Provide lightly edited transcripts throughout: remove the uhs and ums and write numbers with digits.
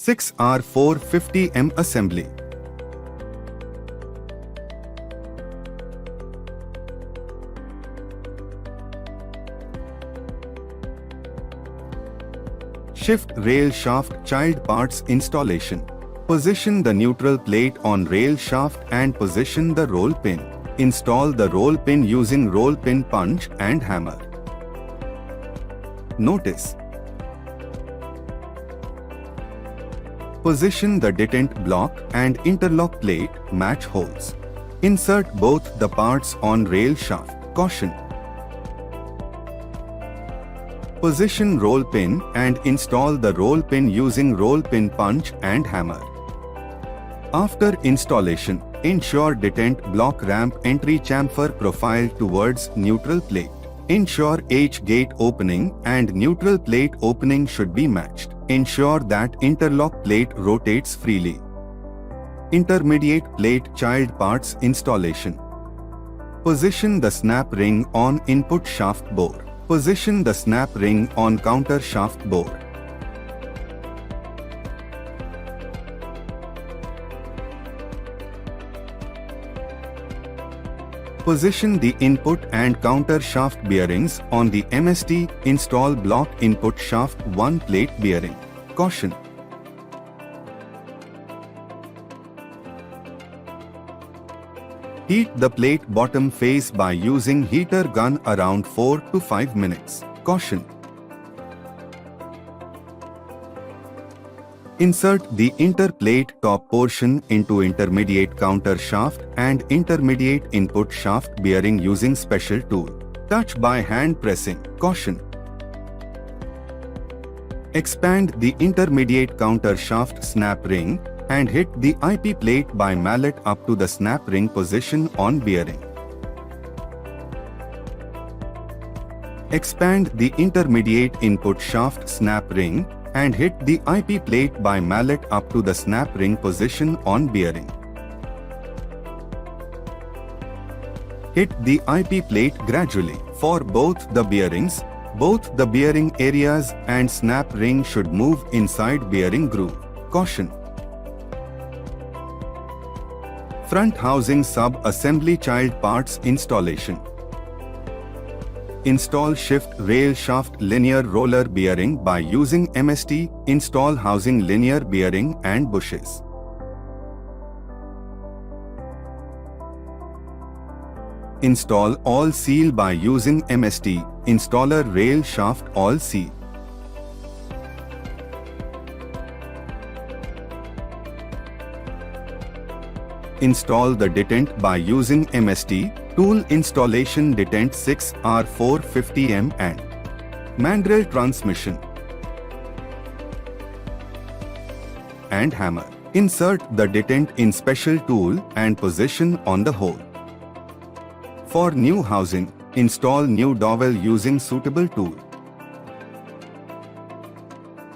6R450M assembly. Shift rail shaft child parts installation. Position the neutral plate on rail shaft and position the roll pin. Install the roll pin using roll pin punch and hammer. Notice: position the detent block and interlock plate match holes. Insert both the parts on rail shaft. Caution: position roll pin and install the roll pin using roll pin punch and hammer. After installation, ensure detent block ramp entry chamfer profile towards neutral plate. Ensure H-gate opening and neutral plate opening should be matched. Ensure that interlock plate rotates freely. Intermediate plate child parts installation. Position the snap ring on input shaft bore. Position the snap ring on counter shaft bore. Position the input and counter shaft bearings on the MST. Install block input shaft 1 plate bearing. Caution: heat the plate bottom face by using heater gun around 4 to 5 minutes. Caution: insert the interplate top portion into intermediate counter shaft and intermediate input shaft bearing using special tool. Touch by hand pressing. Caution: expand the intermediate counter shaft snap ring and hit the IP plate by mallet up to the snap ring position on bearing. Expand the intermediate input shaft snap ring and hit the IP plate by mallet up to the snap ring position on bearing. Hit the IP plate gradually. For both the bearings, both the bearing areas and snap ring should move inside bearing groove. Caution: front housing sub-assembly child parts installation. Install shift rail shaft linear roller bearing by using MST. Install housing linear bearing and bushes. Install all seal by using MST. Installer rail shaft all seal. Install the detent by using MST. Tool installation: detent 6R450M and mandrel transmission and hammer. Insert the detent in special tool and position on the hole. For new housing, install new dowel using suitable tool.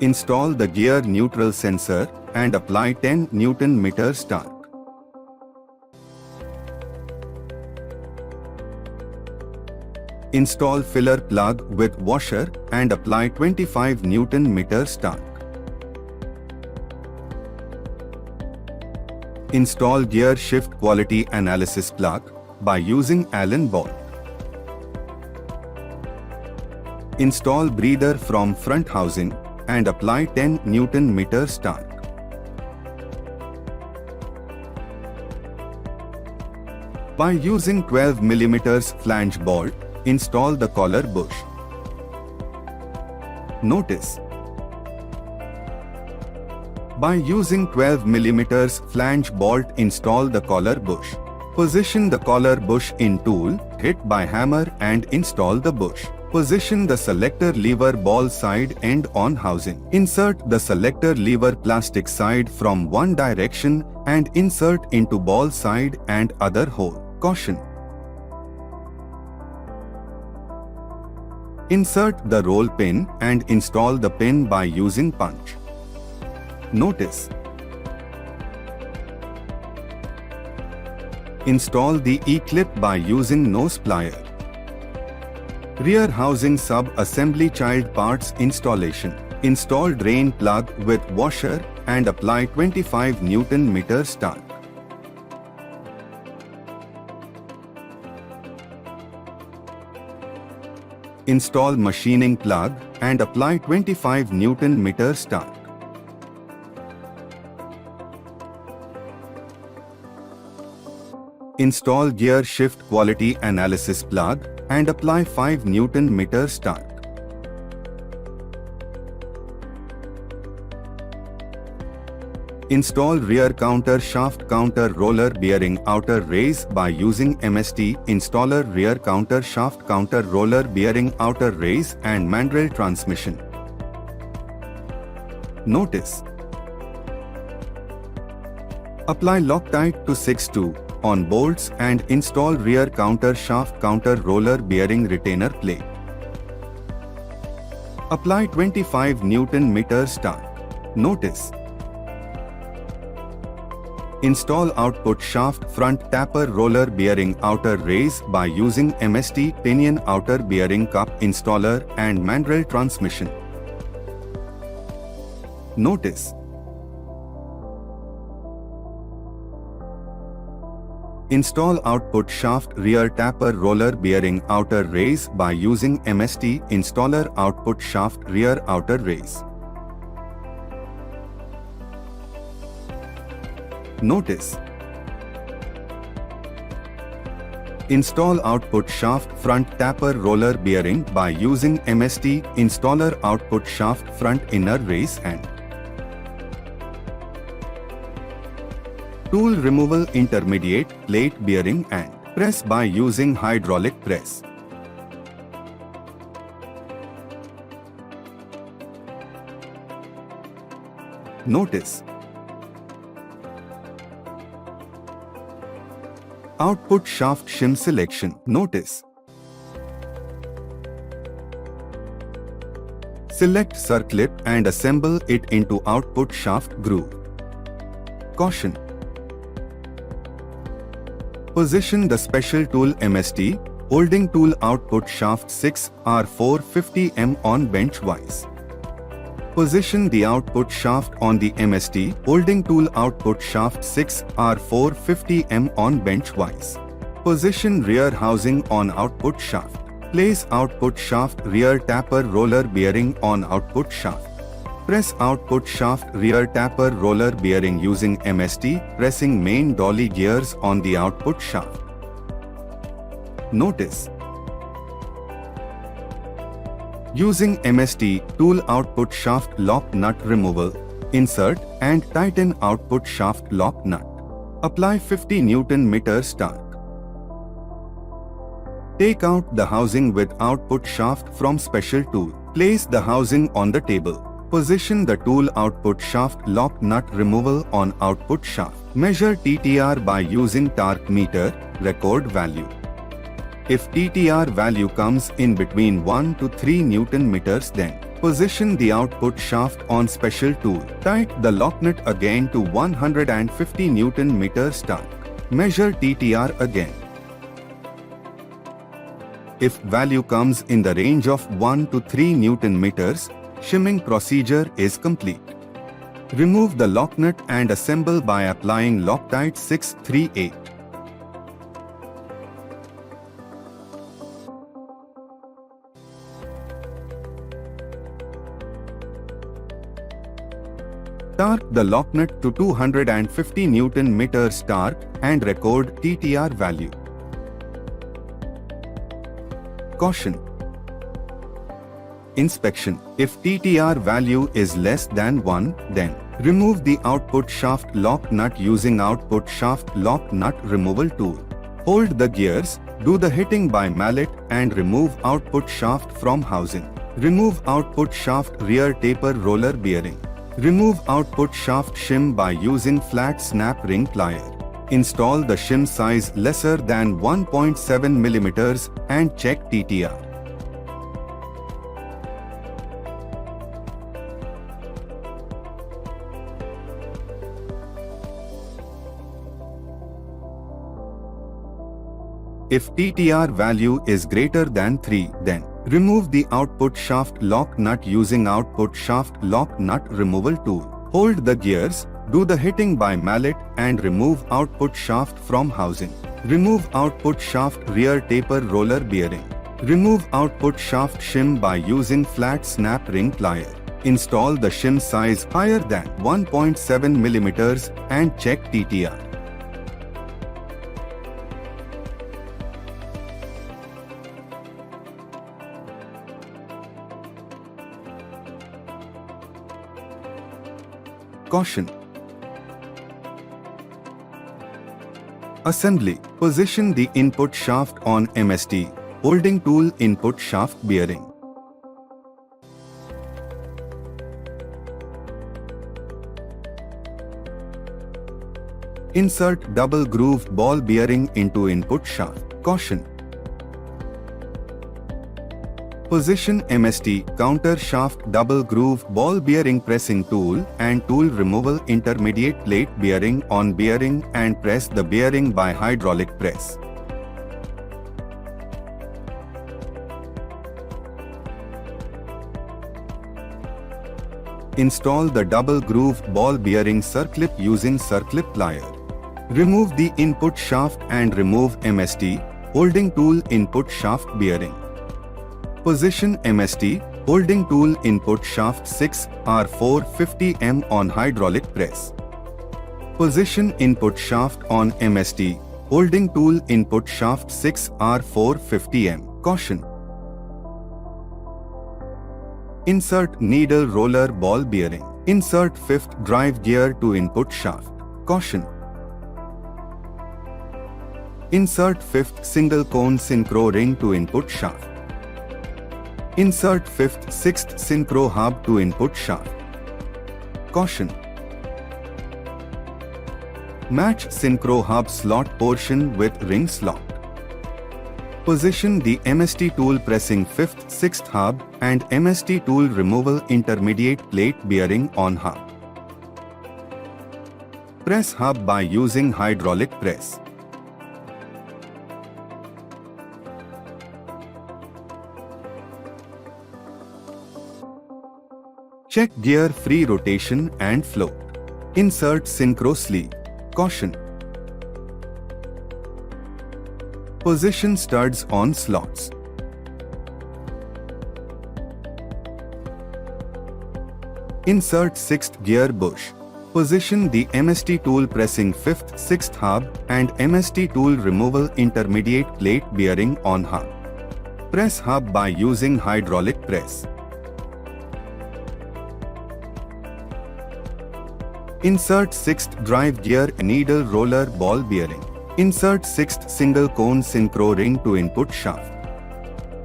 Install the gear neutral sensor and apply 10 Nm torque. Install filler plug with washer and apply 25 Nm torque. Install gear shift quality analysis plug by using Allen bolt. Install breather from front housing and apply 10 Nm torque. By using 12 mm flange bolt, install the collar bush. Notice: by using 12 mm flange bolt, install the collar bush. Position the collar bush in tool, hit by hammer and install the bush. Position the selector lever ball side end on housing. Insert the selector lever plastic side from one direction and insert into ball side and other hole. Caution: insert the roll pin and install the pin by using punch. Notice: install the E-clip by using nose plier. Rear housing sub-assembly child parts installation. Install drain plug with washer and apply 25 Nm torque. Install machining plug and apply 25 Nm torque. Install gear shift quality analysis plug and apply 5 Nm torque. Install rear counter shaft counter roller bearing outer race by using MST installer rear counter shaft counter roller bearing outer race and mandrel transmission. Notice: apply Loctite to 6-2 on bolts and install rear counter shaft counter roller bearing retainer plate. Apply 25 Nm torque. Notice: install output shaft front taper roller bearing outer race by using MST pinion outer bearing cup installer and mandrel transmission. Notice: install output shaft rear taper roller bearing outer race by using MST installer output shaft rear outer race. Notice: install output shaft front taper roller bearing by using MST installer output shaft front inner race and tool removal intermediate plate bearing and press by using hydraulic press. Notice: output shaft shim selection. Notice: select circlip and assemble it into output shaft groove. Caution: position the special tool MST holding tool output shaft 6R450M on bench wise. Position the output shaft on the MST holding tool output shaft 6R450M on bench wise. Position rear housing on output shaft. Place output shaft rear taper roller bearing on output shaft. Press output shaft rear taper roller bearing using MST, pressing main dolly gears on the output shaft. Notice: using MST tool output shaft lock nut removal, insert and tighten output shaft lock nut. Apply 50 Nm torque. Take out the housing with output shaft from special tool. Place the housing on the table. Position the tool output shaft lock nut removal on output shaft. Measure TTR by using torque meter, record value. If TTR value comes in between 1 to 3 Nm, then position the output shaft on special tool. Tighten the lock nut again to 150 Nm torque. Measure TTR again. If value comes in the range of 1 to 3 Nm, shimming procedure is complete. Remove the lock nut and assemble by applying Loctite 638. Torque the lock nut to 250 Nm torque and record TTR value. Caution: inspection. If TTR value is less than 1, then remove the output shaft lock nut using output shaft lock nut removal tool. Hold the gears, do the hitting by mallet and remove output shaft from housing. Remove output shaft rear taper roller bearing. Remove output shaft shim by using flat snap ring plier. Install the shim size lesser than 1.7 mm and check TTR. If TTR value is greater than 3, then Remove the output shaft lock nut using output shaft lock nut removal tool. Hold the gears, do the hitting by mallet and remove output shaft from housing. Remove output shaft rear taper roller bearing. Remove output shaft shim by using flat snap ring plier. Install the shim size higher than 1.7 mm and check TTR. Caution. Assembly. Position the input shaft on MST. Holding tool input shaft bearing. Insert double groove ball bearing into input shaft. Caution. Position MST counter shaft double groove ball bearing pressing tool and tool removal intermediate plate bearing on bearing and press the bearing by hydraulic press. Install the double groove ball bearing circlip using circlip plier. Remove the input shaft and remove MST holding tool input shaft bearing. Position MST holding tool input shaft 6R450M on hydraulic press. Position input shaft on MST holding tool input shaft 6R450M. Caution. Insert needle roller ball bearing. Insert fifth drive gear to input shaft. Caution. Insert fifth single cone synchro ring to input shaft. Insert fifth sixth synchro hub to input shaft. Caution. Match synchro hub slot portion with ring slot. Position the MST tool pressing 5th 6th hub and MST tool removal intermediate plate bearing on hub. Press hub by using hydraulic press. Check gear free rotation and float. Insert synchro sleeve. Caution. Position studs on slots. Insert 6th gear bush. Position the MST tool pressing 5th 6th hub and MST tool removal intermediate plate bearing on hub. Press hub by using hydraulic press. Insert 6th drive gear needle roller ball bearing. Insert 6th single cone synchro ring to input shaft.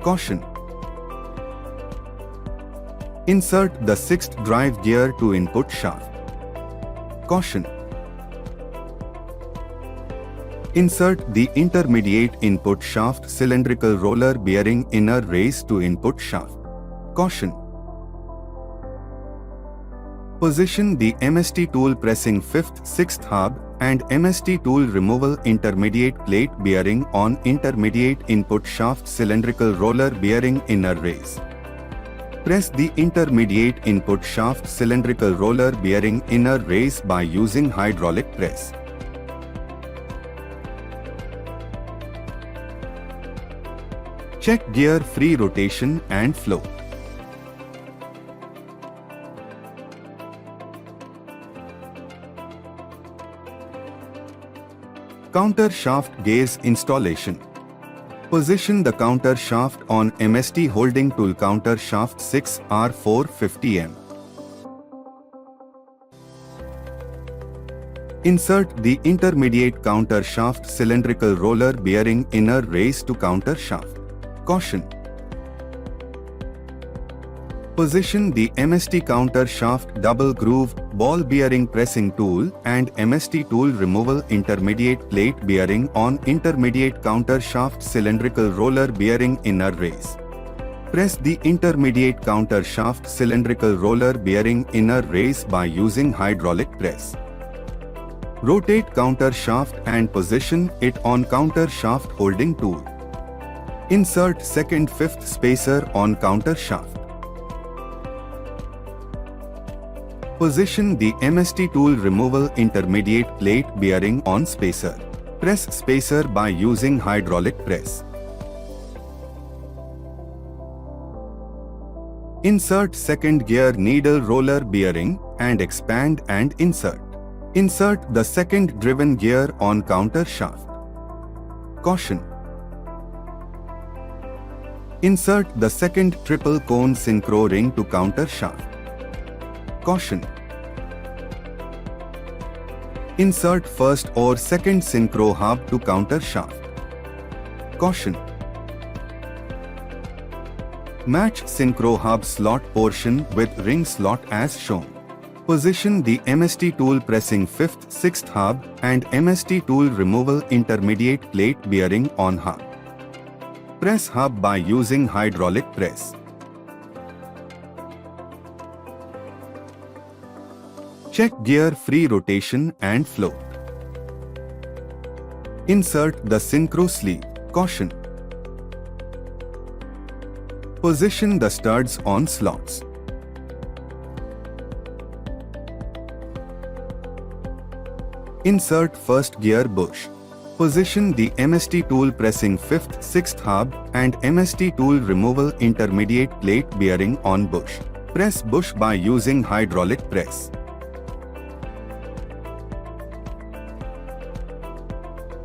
Caution. Insert the 6th drive gear to input shaft. Caution. Insert the intermediate input shaft cylindrical roller bearing inner race to input shaft. Caution. Position the MST tool pressing 5th 6th hub and MST tool removal intermediate plate bearing on intermediate input shaft cylindrical roller bearing inner race. Press the intermediate input shaft cylindrical roller bearing inner race by using hydraulic press. Check gear free rotation and float. Counter shaft gaze installation. Position the counter shaft on MST holding tool counter shaft 6R450M. Insert the intermediate counter shaft cylindrical roller bearing inner race to counter shaft. Caution. Position the MST counter shaft double groove ball bearing pressing tool and MST tool removal intermediate plate bearing on intermediate counter shaft cylindrical roller bearing inner race. Press the intermediate counter shaft cylindrical roller bearing inner race by using hydraulic press. Rotate counter shaft and position it on counter shaft holding tool. Insert second fifth spacer on counter shaft. Position the MST tool removal intermediate plate bearing on spacer. Press spacer by using hydraulic press. Insert second gear needle roller bearing and expand and insert. Insert the second driven gear on counter shaft. Caution! Insert the second triple cone synchro ring to counter shaft. Caution! Insert first or second synchro hub to counter shaft. Caution! Match synchro hub slot portion with ring slot as shown. Position the MST tool pressing 5th, 6th hub and MST tool removal intermediate plate bearing on hub. Press hub by using hydraulic press. Check gear free rotation and float. Insert the synchro sleeve. Caution! Position the studs on slots. Insert first gear bush. Position the MST tool pressing 5th, 6th hub and MST tool removal intermediate plate bearing on bush. Press bush by using hydraulic press.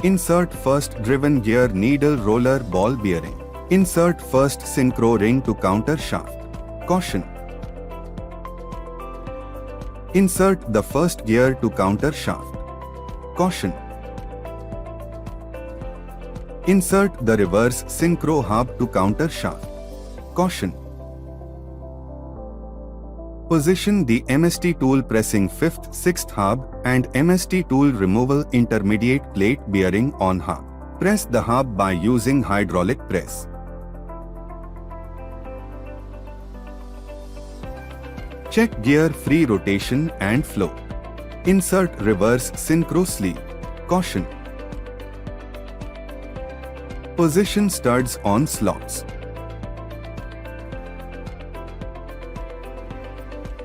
Insert first driven gear needle roller ball bearing. Insert first synchro ring to counter shaft. Caution! Insert the first gear to counter shaft. Caution! Insert the reverse synchro hub to counter shaft. Caution! Position the MST tool pressing 5th, 6th hub and MST tool removal intermediate plate bearing on hub. Press the hub by using hydraulic press. Check gear free rotation and float. Insert reverse synchro sleeve. Caution! Position studs on slots.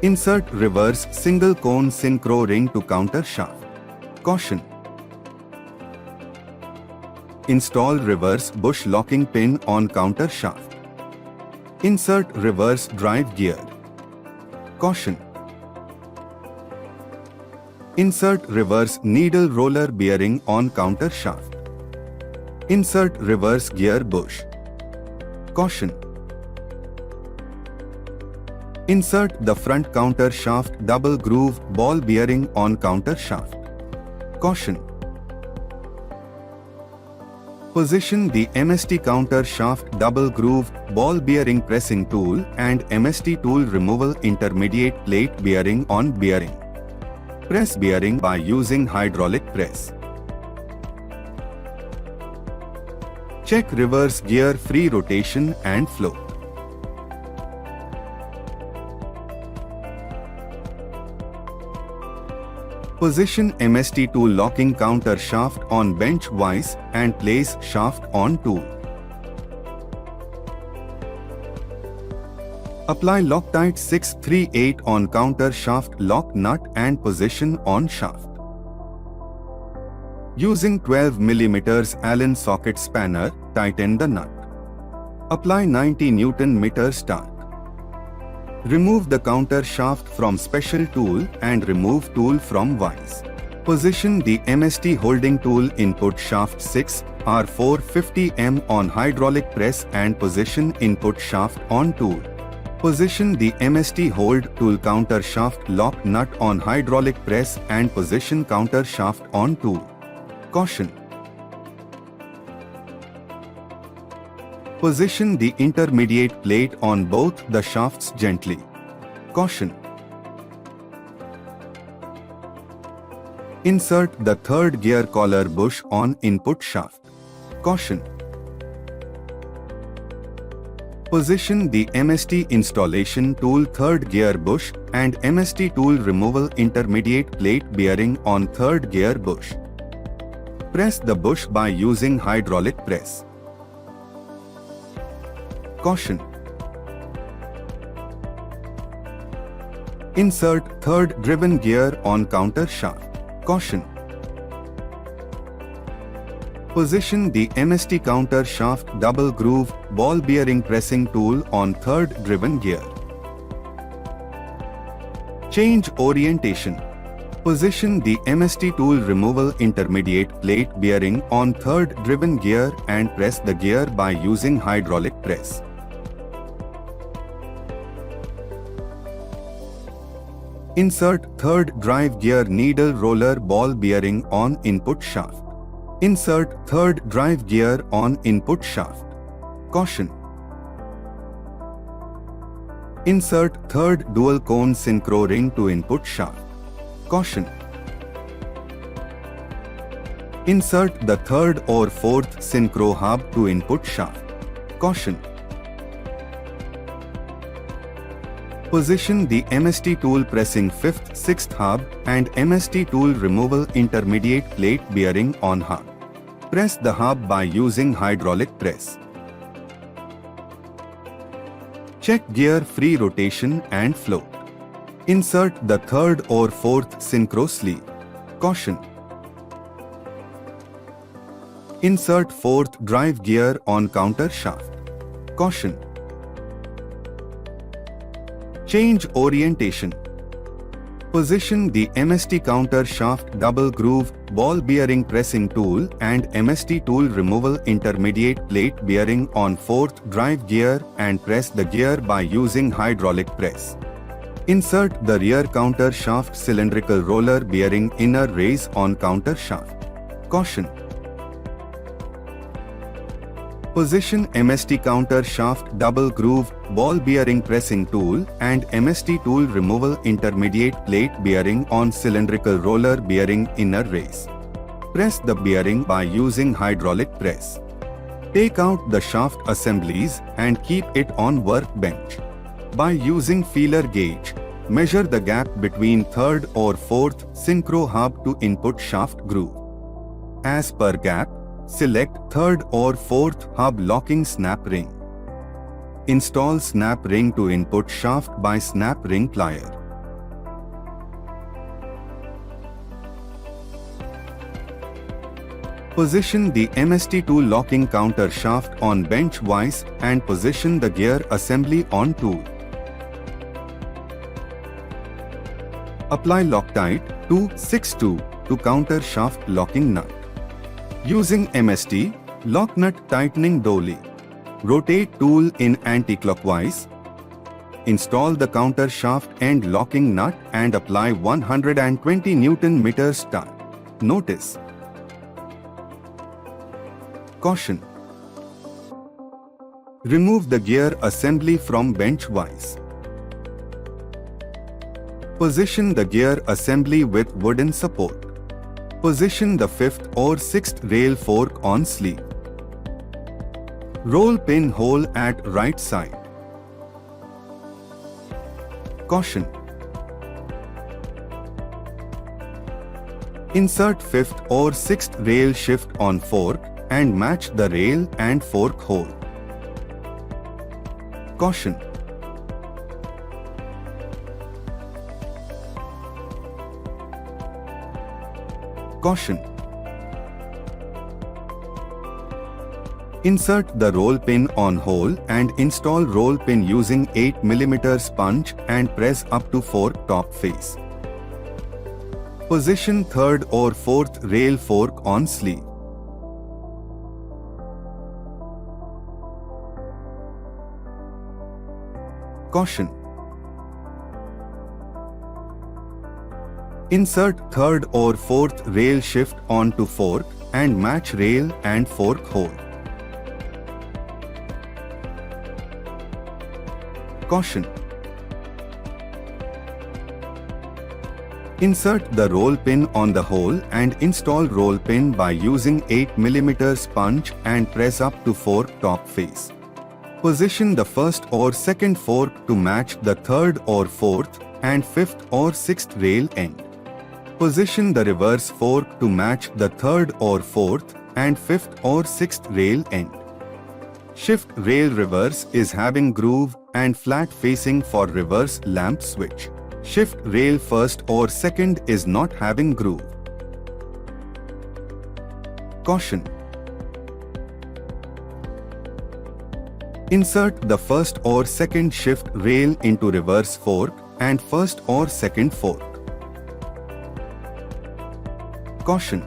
Insert reverse single cone synchro ring to counter shaft. Caution! Install reverse bush locking pin on counter shaft. Insert reverse drive gear. Caution! Insert reverse needle roller bearing on counter shaft. Insert reverse gear bush. Caution! Insert the front counter shaft double groove ball bearing on counter shaft. Caution! Position the MST counter shaft double groove ball bearing pressing tool and MST tool removal intermediate plate bearing on bearing. Press bearing by using hydraulic press. Check reverse gear free rotation and float. Position MST tool locking counter shaft on bench vise and place shaft on tool. Apply Loctite 638 on counter shaft lock nut and position on shaft. Using 12 mm Allen socket spanner, tighten the nut. Apply 90 Nm torque. Remove the counter shaft from special tool and remove tool from vise. Position the MST holding tool input shaft 6 R450M on hydraulic press and position input shaft on tool. Position the MST hold tool counter shaft lock nut on hydraulic press and position counter shaft on tool. Caution! Position the intermediate plate on both the shafts gently. Caution! Insert the third gear collar bush on input shaft. Caution! Position the MST installation tool third gear bush and MST tool removal intermediate plate bearing on third gear bush. Press the bush by using hydraulic press. Caution. Insert third driven gear on counter shaft. Caution. Position the MST counter shaft double groove ball bearing pressing tool on third driven gear. Change orientation. Position the MST tool removal intermediate plate bearing on third driven gear and press the gear by using hydraulic press. Insert third drive gear needle roller ball bearing on input shaft. Insert third drive gear on input shaft. Caution. Insert third dual cone synchro ring to input shaft. Caution. Insert the third or fourth synchro hub to input shaft. Caution. Position the MST tool pressing 5th, 6th hub and MST tool removal intermediate plate bearing on hub. Press the hub by using hydraulic press. Check gear free rotation and float. Insert the third or fourth synchro sleeve. Caution. Insert fourth drive gear on counter shaft. Caution. Change orientation. Position the MST counter shaft double groove ball bearing pressing tool and MST tool removal intermediate plate bearing on 4th drive gear and press the gear by using hydraulic press. Insert the rear counter shaft cylindrical roller bearing inner raise on counter shaft. Caution. Position MST counter shaft double groove ball bearing pressing tool and MST tool removal intermediate plate bearing on cylindrical roller bearing inner raise. Press the bearing by using hydraulic press. Take out the shaft assemblies and keep it on workbench. By using feeler gauge, measure the gap between third or fourth synchro hub to input shaft groove. As per gap, select third or fourth hub locking snap ring. Install snap ring to input shaft by snap ring plier. Position the MST tool locking counter shaft on bench vise and position the gear assembly on tool. Apply Loctite 262 to counter shaft locking nut. Using MST, lock nut tightening dolly. Rotate tool in anti-clockwise. Install the counter shaft end locking nut and apply 120 Nm start. Notice. Caution. Remove the gear assembly from bench vise. Position the gear assembly with wooden support. Position the 5th or 6th rail fork on sleeve. Roll pin hole at right side. Caution. Insert 5th or 6th rail shift on fork and match the rail and fork hole. Caution. Caution. Insert the roll pin on hole and install roll pin using 8 mm sponge and press up to fork top face. Position 3rd or 4th rail fork on sleeve. Caution. Insert 3rd or 4th rail shift onto fork and match rail and fork hole. Caution. Insert the roll pin on the hole and install roll pin by using 8 mm sponge and press up to fork top face. Position the 1st or 2nd fork to match the 3rd or 4th and 5th or 6th rail end. Position the reverse fork to match the 3rd or 4th and 5th or 6th rail end. Shift rail reverse is having groove and flat facing for reverse lamp switch. Shift rail first or second is not having groove. Caution. Insert the first or second shift rail into reverse fork and first or second fork. Caution.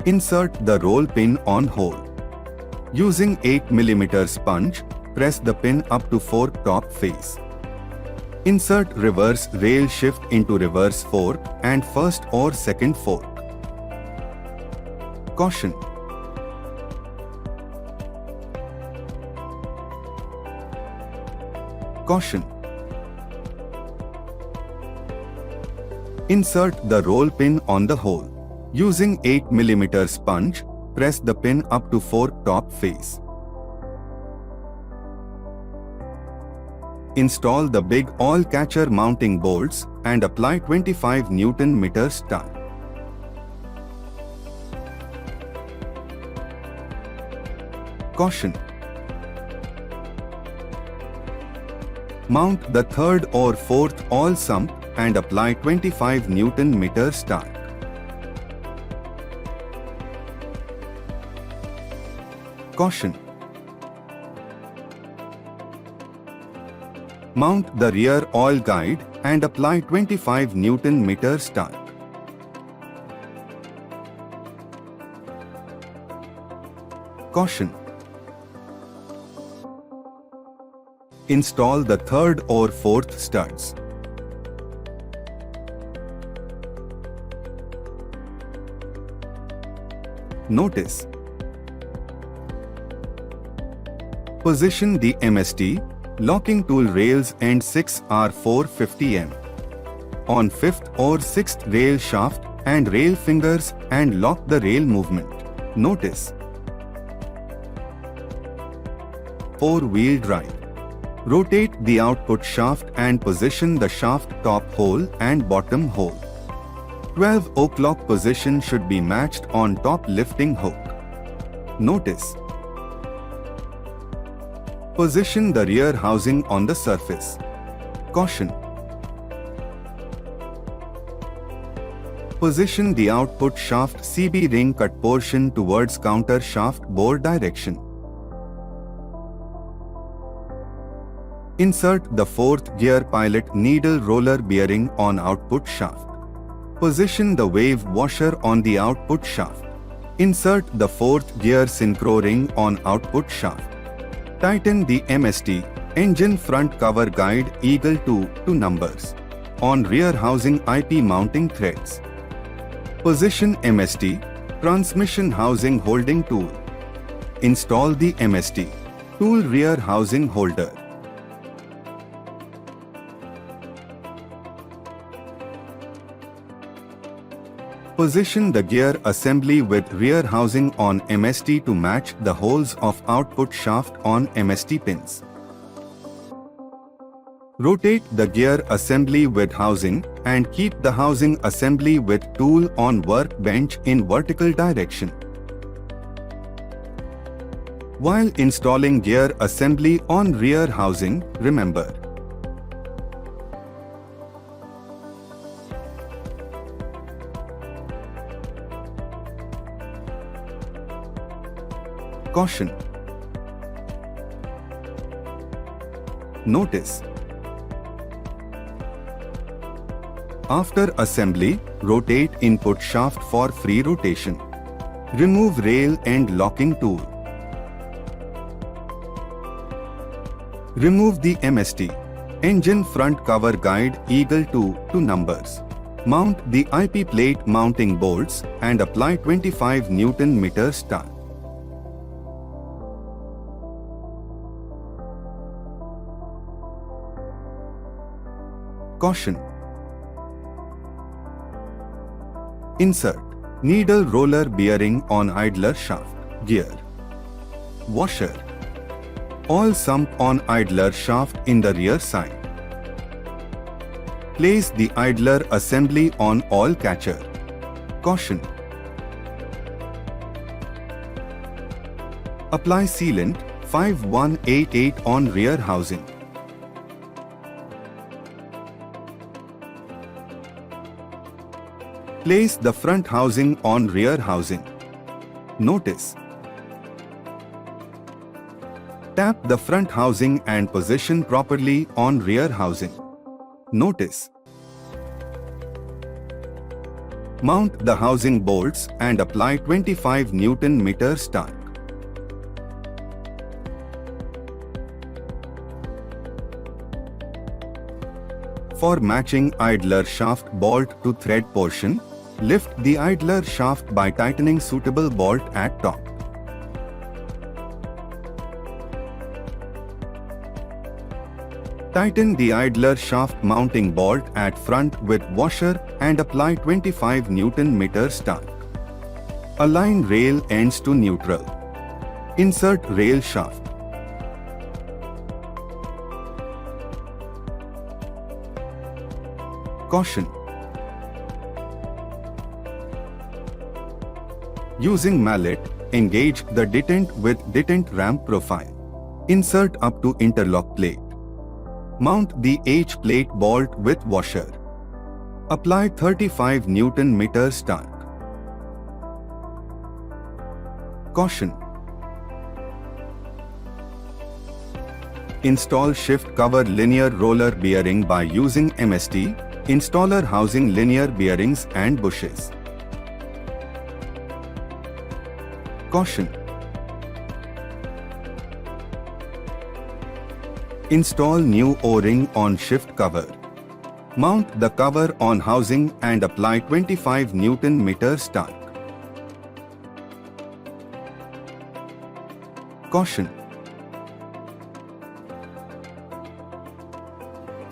Insert the roll pin on hole. Using 8mm sponge, press the pin up to fork top face. Insert reverse rail shift into reverse fork and first or second fork. Caution. Caution. Insert the roll pin on the hole. Using 8mm sponge, press the pin up to fork top face. Install the big all catcher mounting bolts and apply 25 Nm torque. Caution. Mount the third or fourth all sump and apply 25 Nm torque. Caution. Mount the rear oil guide and apply 25 Nm torque. Caution. Install the third or fourth studs. Notice. Position the MST locking tool rails end 6 are 450 m on 5th or 6th rail shaft and rail fingers and lock the rail movement. Notice. 4-wheel drive. Rotate the output shaft and position the shaft top hole and bottom hole. 12 o'clock position should be matched on top lifting hook. Notice. Position the rear housing on the surface. Caution. Position the output shaft CB ring cut portion towards counter shaft bore direction. Insert the 4th gear pilot needle roller bearing on output shaft. Position the wave washer on the output shaft. Insert the 4th gear synchro ring on output shaft. Tighten the MST engine front cover guide Eagle 2 to numbers on rear housing IP mounting threads. Position MST transmission housing holding tool. Install the MST tool rear housing holder. Position the gear assembly with rear housing on MST to match the holes of output shaft on MST pins. Rotate the gear assembly with housing and keep the housing assembly with tool on workbench in vertical direction. While installing gear assembly on rear housing, remember: caution. Notice. After assembly, rotate input shaft for free rotation. Remove rail end locking tool. Remove the MST engine front cover guide Eagle 2 to numbers. Mount the IP plate mounting bolts and apply 25 Nm torque. Caution. Insert needle roller bearing on idler shaft. Gear washer. Oil sump on idler shaft in the rear side. Place the idler assembly on oil catcher. Caution. Apply sealant 5188 on rear housing. Place the front housing on rear housing. Notice: tap the front housing and position properly on rear housing. Notice: mount the housing bolts and apply 25 Nm torque. For matching idler shaft bolt to thread portion, lift the idler shaft by tightening suitable bolt at top. Tighten the idler shaft mounting bolt at front with washer and apply 25 Nm torque. Align rail ends to neutral. Insert rail shaft. Caution: using mallet, engage the detent with detent ramp profile. Insert up to interlock plate. Mount the H plate bolt with washer. Apply 35 Nm torque. Caution: install shift cover linear roller bearing by using MST, installer housing linear bearings and bushes. Caution: install new O-ring on shift cover. Mount the cover on housing and apply 25 Nm torque. Caution: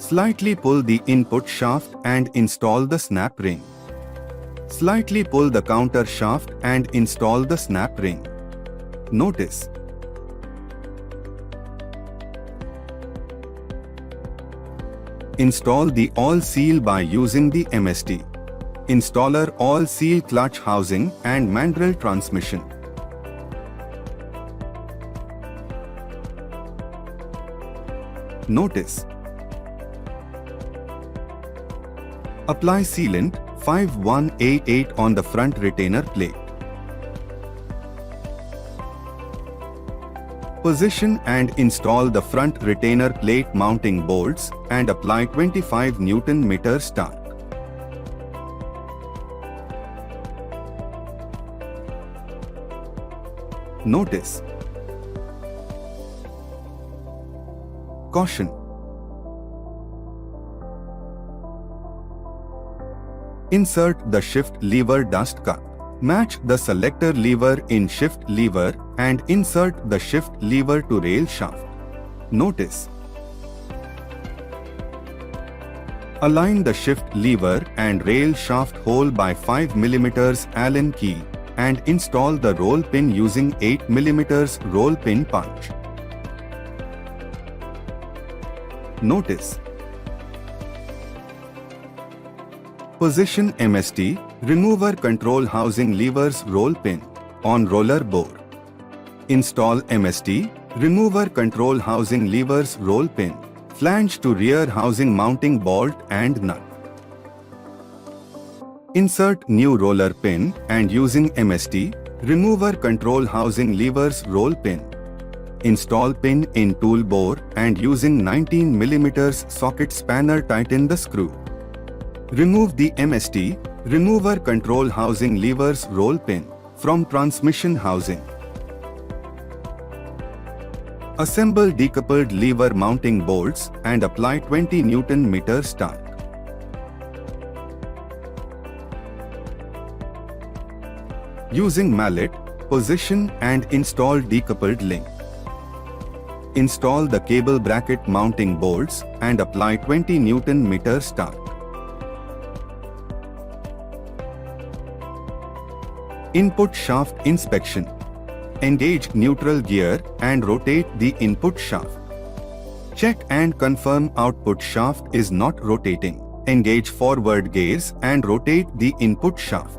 slightly pull the input shaft and install the snap ring. Slightly pull the counter shaft and install the snap ring. Notice: install the all seal by using the MST. Installer all seal clutch housing and manual transmission. Notice: apply sealant 5188 on the front retainer plate. Position and install the front retainer plate mounting bolts and apply 25 Nm torque. Notice: caution: insert the shift lever dust cup. Match the selector lever in shift lever and insert the shift lever to rail shaft. Notice: align the shift lever and rail shaft hole by 5 mm Allen key and install the roll pin using 8 mm roll pin punch. Notice: position MST remover control housing levers roll pin on roller bore. Install MST remover control housing levers roll pin flange to rear housing mounting bolt and nut. Insert new roller pin and using MST remover control housing levers roll pin. Install pin in tool bore and using 19 mm socket spanner tighten the screw. Remove the MST remover control housing levers roll pin from transmission housing. Assemble decoupled lever mounting bolts and apply 20 Nm torque. Using mallet, position and install decoupled link. Install the cable bracket mounting bolts and apply 20 Nm torque. Input shaft inspection. Engage neutral gear and rotate the input shaft. Check and confirm output shaft is not rotating. Engage forward gears and rotate the input shaft.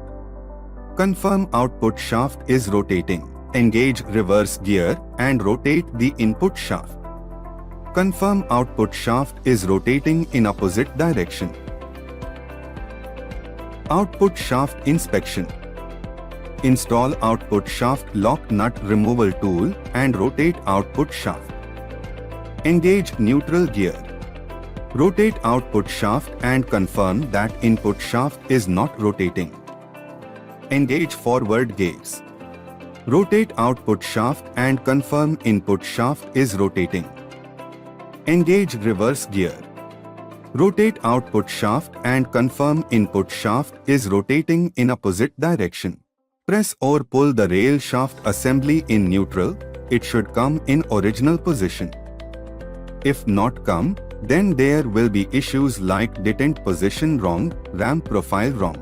Confirm output shaft is rotating. Engage reverse gear and rotate the input shaft. Confirm output shaft is rotating in opposite direction. Output shaft inspection. Install output shaft lock nut removal tool and rotate output shaft. Engage neutral gear. Rotate output shaft and confirm that input shaft is not rotating. Engage forward gates. Rotate output shaft and confirm input shaft is rotating. Engage reverse gear. Rotate output shaft and confirm input shaft is rotating in opposite direction. Press or pull the rail shaft assembly in neutral. It should come in original position. If not come, then there will be issues like detent position wrong, ramp profile wrong.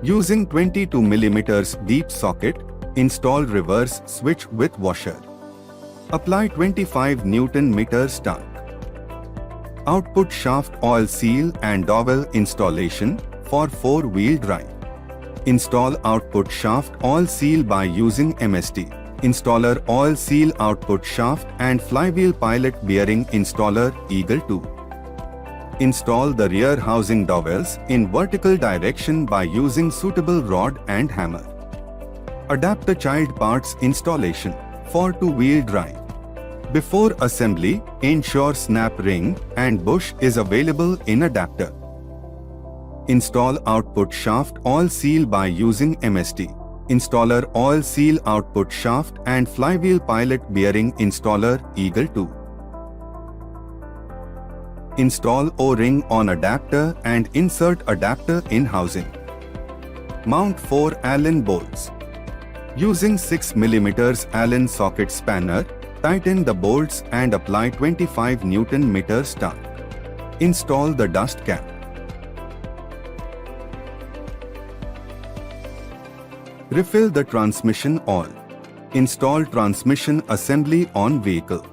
Using 22 mm deep socket, install reverse switch with washer. Apply 25 Nm torque. Output shaft oil seal and dowel installation for 4-wheel drive. Install output shaft oil seal by using MST. Installer oil seal output shaft and flywheel pilot bearing installer Eagle 2. Install the rear housing dowels in vertical direction by using suitable rod and hammer. Adapt the child parts installation for 2-wheel drive. Before assembly, ensure snap ring and bush is available in adapter. Install output shaft oil seal by using MST. Installer oil seal output shaft and flywheel pilot bearing installer Eagle 2. Install O-ring on adapter and insert adapter in housing. Mount 4 Allen bolts. Using 6 mm Allen socket spanner, tighten the bolts and apply 25 Nm torque. Install the dust cap. Refill the transmission oil. Install transmission assembly on vehicle.